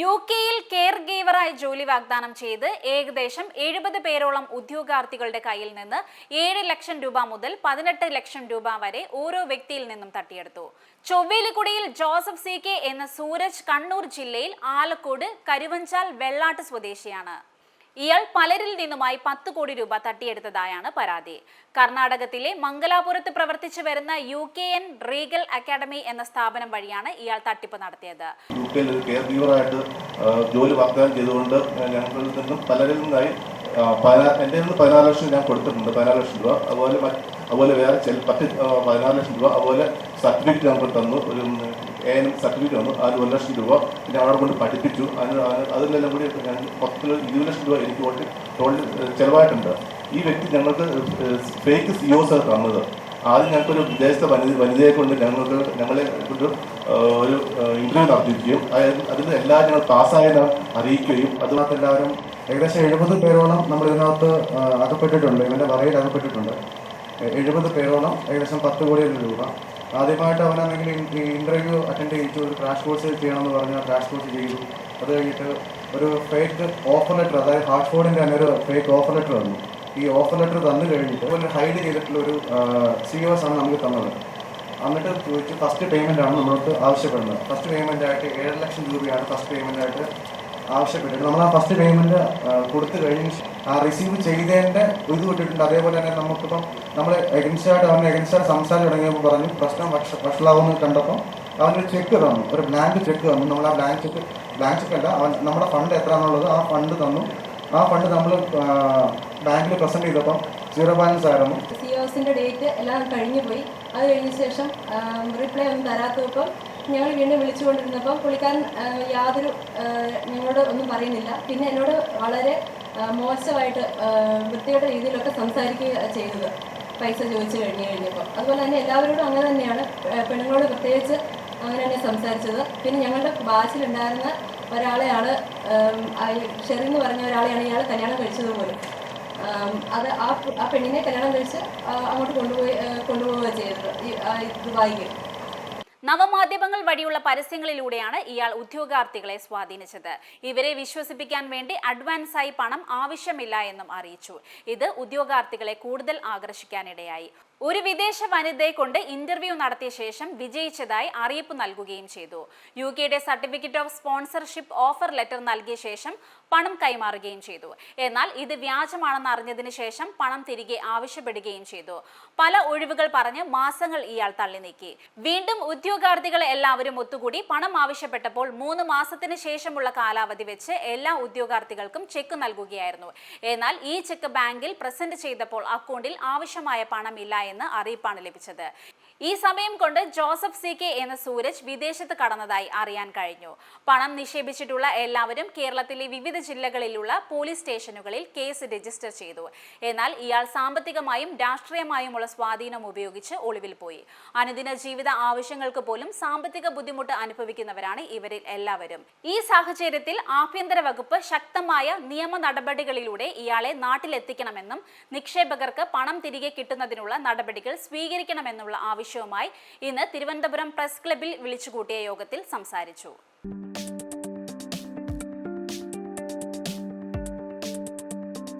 യുകെയിൽ care ഗീവറായി ജോലി വാഗ്ദാനം ചെയ്ത് ഏകദേശം 70 പേരോളം ഉദ്യോഗാർത്ഥികളുടെ കയ്യിൽ നിന്ന് 7 ലക്ഷം രൂപ മുതൽ 18 ലക്ഷം രൂപ വരെ ഓരോ വ്യക്തിയിൽ നിന്നും തട്ടിയെടുത്തു. ചൊവ്വേലിക്കുടിയിൽ ജോസഫ് CK എന്ന സൂരജ് കണ്ണൂർ ജില്ലയിൽ ആലക്കോട് കരുവഞ്ചാൽ വെള്ളാട്ട് സ്വദേശിയാണ്. ഇയാൾ പലരിൽ നിന്നുമായി 10 കോടി രൂപ തട്ടിയെടുത്തതായാണ് പരാതി. കർണാടകത്തിലെ മംഗലാപുരത്ത് പ്രവർത്തിച്ചു വരുന്ന UKN റീഗൽ അക്കാഡമി എന്ന സ്ഥാപനം വഴിയാണ് ഇയാൾ തട്ടിപ്പ് നടത്തിയത്. യുകെയിൽ ഒരു കെയർ ഗീവറായിട്ട് ജോലി വാഗ്ദാനം ചെയ്തുകൊണ്ട് ഞങ്ങളിൽ നിന്നും പലരിൽ നിന്നായി എൻ്റെ നിന്ന് 14 ലക്ഷം ഞാൻ കൊടുത്തിട്ടുണ്ട്. 14 ലക്ഷം രൂപ. അതുപോലെ വേറെ 14 ലക്ഷം രൂപ. അതുപോലെ സർട്ടിഫിക്കറ്റ് ഞങ്ങൾക്ക് തന്നു. ഒരു ANM സർട്ടിഫിക്കറ്റ് വന്നു. അതിൽ 1 ലക്ഷം രൂപ പിന്നെ അവിടെ കൊണ്ട് പഠിപ്പിച്ചു. അതിലെല്ലാം കൂടി മൊത്തത്തിൽ 20 ലക്ഷം രൂപ എനിക്ക് ടോട്ടൽ ചിലവായിട്ടുണ്ട്. ഈ വ്യക്തി ഞങ്ങൾക്ക് ഫേക്ക് CEOs തന്നത്. ആദ്യം ഞങ്ങൾക്കൊരു വിദേശത്തെ വനിതയെ കൊണ്ട് ഞങ്ങളെ കൊണ്ട് ഒരു ഇന്റർവ്യൂ നടത്തിയിരിക്കുകയും അതിന് എല്ലാവരും ഞങ്ങൾ പാസ്സായെന്ന് അറിയിക്കുകയും അതിനകത്ത് എല്ലാവരും ഏകദേശം 70 പേരോളം നമ്മൾ ഇതിനകത്ത് അകപ്പെട്ടിട്ടുണ്ട്. ഇവൻ്റെ വറയിൽ അകപ്പെട്ടിട്ടുണ്ട്. 70 പേരോളം ഏകദേശം 10 കോടി രൂപ. ആദ്യമായിട്ട് അവനാണെങ്കിൽ ഇൻ്റർവ്യൂ അറ്റൻഡ് ചെയ്യിച്ചു. ഒരു ക്രാഷ് കോഴ്സ് ചെയ്യണമെന്ന് പറഞ്ഞാൽ ക്രാഷ് കോഴ്സ് ചെയ്തു. അത് കഴിഞ്ഞിട്ട് ഒരു ഫേക്ക് ഓഫർ ലെറ്റർ, അതായത് ഹാർട്ട്ഫോർഡിൻ്റെ തന്നെ ഒരു ഫേക്ക് ഓഫർ ലെറ്റർ തന്നു. ഈ ഓഫർ ലെറ്റർ തന്നു കഴിഞ്ഞിട്ട് ഒരു ഹൈഡ് ചെയ്തിട്ടുള്ള ഒരു CEOs ആണ് നമുക്ക് തന്നത്. എന്നിട്ട് ചോദിച്ചു ഫസ്റ്റ് പേയ്മെൻ്റ് ആണ് നമ്മളോട് ആവശ്യപ്പെടുന്നത്. ഫസ്റ്റ് പേയ്മെൻ്റ് ആയിട്ട് 7 ലക്ഷം രൂപയാണ് ഫസ്റ്റ് പേയ്മെൻ്റ് ആയിട്ട് ആവശ്യപ്പെട്ടിട്ട് നമ്മൾ ആ ഫസ്റ്റ് പേയ്മെൻറ്റ് കൊടുത്തു കഴിഞ്ഞ് ആ റിസീവ് ചെയ്തതിൻ്റെ ഇത് വിട്ടിട്ടുണ്ട്. അതേപോലെ തന്നെ നമുക്കിപ്പം നമ്മൾ എഗൻസ്റ്റായിട്ട് സംസാരിച്ച് തുടങ്ങിയപ്പോൾ പറഞ്ഞു പ്രശ്നം വഷളാവുമെന്ന് കണ്ടപ്പോൾ അവനൊരു ചെക്ക് തന്നു, ഒരു ബ്ലാങ്ക് ചെക്ക് തന്നു. നമ്മൾ ആ ബ്ലാങ്ക് ചെക്ക് അല്ല, നമ്മുടെ ഫണ്ട് എത്രയാണെന്നുള്ളത് ആ ഫണ്ട് തന്നു. ആ ഫണ്ട് നമ്മൾ ബാങ്കിൽ പ്രസൻറ്റ് ചെയ്തപ്പം 0 ബാലൻസ് ആയിരുന്നു. CEOസിൻ്റെ ഡേറ്റ് എല്ലാം കഴിഞ്ഞു പോയി. അത് കഴിഞ്ഞ ശേഷം റിപ്ലൈ ഒന്നും തരാത്തപ്പം ഞങ്ങൾ വീണ്ടും വിളിച്ചുകൊണ്ടിരുന്നപ്പം പുള്ളിക്കാരൻ യാതൊരു ഞങ്ങളോട് ഒന്നും പറയുന്നില്ല. പിന്നെ എന്നോട് വളരെ മോശമായിട്ട് വൃത്തികെട്ട രീതിയിലൊക്കെ സംസാരിക്കുക ചെയ്തത് പൈസ ചോദിച്ചു കഴിഞ്ഞപ്പോൾ. അതുപോലെ തന്നെ എല്ലാവരോടും അങ്ങനെ തന്നെയാണ്, പെണ്ണുങ്ങളോട് പ്രത്യേകിച്ച് അങ്ങനെ തന്നെ സംസാരിച്ചത്. പിന്നെ ഞങ്ങളുടെ ബാച്ചിലുണ്ടായിരുന്ന ഒരാളെയാണ്, ഷെറി എന്ന് പറഞ്ഞ ഒരാളെയാണ് ഇയാൾ കല്യാണം കഴിച്ചത് പോലും. അത് ആ പെണ്ണിനെ കല്യാണം കഴിച്ച് അങ്ങോട്ട് കൊണ്ടുപോവുക ചെയ്തത് ദുബായിക്ക്. നവമാധ്യമങ്ങൾ വഴിയുള്ള പരസ്യങ്ങളിലൂടെയാണ് ഇയാൾ ഉദ്യോഗാർത്ഥികളെ സ്വാധീനിച്ചത്. ഇവരെ വിശ്വസിപ്പിക്കാൻ വേണ്ടി അഡ്വാൻസായി പണം ആവശ്യമില്ല എന്നും അറിയിച്ചു. ഇത് ഉദ്യോഗാർത്ഥികളെ കൂടുതൽ ആകർഷിക്കാനിടയായി. ഒരു വിദേശ വനിതയെ കൊണ്ട് ഇന്റർവ്യൂ നടത്തിയ ശേഷം വിജയിച്ചതായി അറിയിപ്പ് നൽകുകയും ചെയ്തു. UKയുടെ certificate of sponsorship offer letter നൽകിയ ശേഷം പണം കൈമാറുകയും ചെയ്തു. എന്നാൽ ഇത് വ്യാജമാണെന്ന് അറിഞ്ഞതിന് ശേഷം പണം തിരികെ ആവശ്യപ്പെടുകയും ചെയ്തു. പല ഒഴിവുകൾ പറഞ്ഞ് മാസങ്ങൾ ഇയാൾ തള്ളി നീക്കി. വീണ്ടും ഉദ്യോഗാർത്ഥികൾ എല്ലാവരും ഒത്തുകൂടി പണം ആവശ്യപ്പെട്ടപ്പോൾ 3 മാസത്തിന് ശേഷമുള്ള കാലാവധി വെച്ച് എല്ലാ ഉദ്യോഗാർത്ഥികൾക്കും ചെക്ക് നൽകുകയായിരുന്നു. എന്നാൽ ഈ ചെക്ക് ബാങ്കിൽ പ്രസന്റ് ചെയ്തപ്പോൾ അക്കൗണ്ടിൽ ആവശ്യമായ പണമില്ല എന്ന് അറിയിപ്പാണ് ലഭിച്ചത്. ഈ സമയം കൊണ്ട് ജോസഫ് CK എന്ന സൂരജ് വിദേശത്ത് കടന്നതായി അറിയാൻ കഴിഞ്ഞു. പണം നിക്ഷേപിച്ചിട്ടുള്ള എല്ലാവരും കേരളത്തിലെ വിവിധ ജില്ലകളിലുള്ള പോലീസ് സ്റ്റേഷനുകളിൽ കേസ് രജിസ്റ്റർ ചെയ്തു. എന്നാൽ ഇയാൾ സാമ്പത്തികമായും രാഷ്ട്രീയമായുമുള്ള സ്വാധീനം ഉപയോഗിച്ച് ഒളിവിൽ പോയി. അനുദിന ജീവിത ആവശ്യങ്ങൾക്ക് പോലും സാമ്പത്തിക ബുദ്ധിമുട്ട് അനുഭവിക്കുന്നവരാണ് ഇവരിൽ എല്ലാവരും. ഈ സാഹചര്യത്തിൽ ആഭ്യന്തര വകുപ്പ് ശക്തമായ നിയമ നടപടികളിലൂടെ ഇയാളെ നാട്ടിലെത്തിക്കണമെന്നും നിക്ഷേപകർക്ക് പണം തിരികെ കിട്ടുന്നതിനുള്ള നടപടികൾ സ്വീകരിക്കണമെന്നുള്ള ആവശ്യവുമായി ഇന്ന് തിരുവനന്തപുരം പ്രസ് ക്ലബ്ബിൽ വിളിച്ചുകൂട്ടിയ യോഗത്തിൽ സംസാരിച്ചു.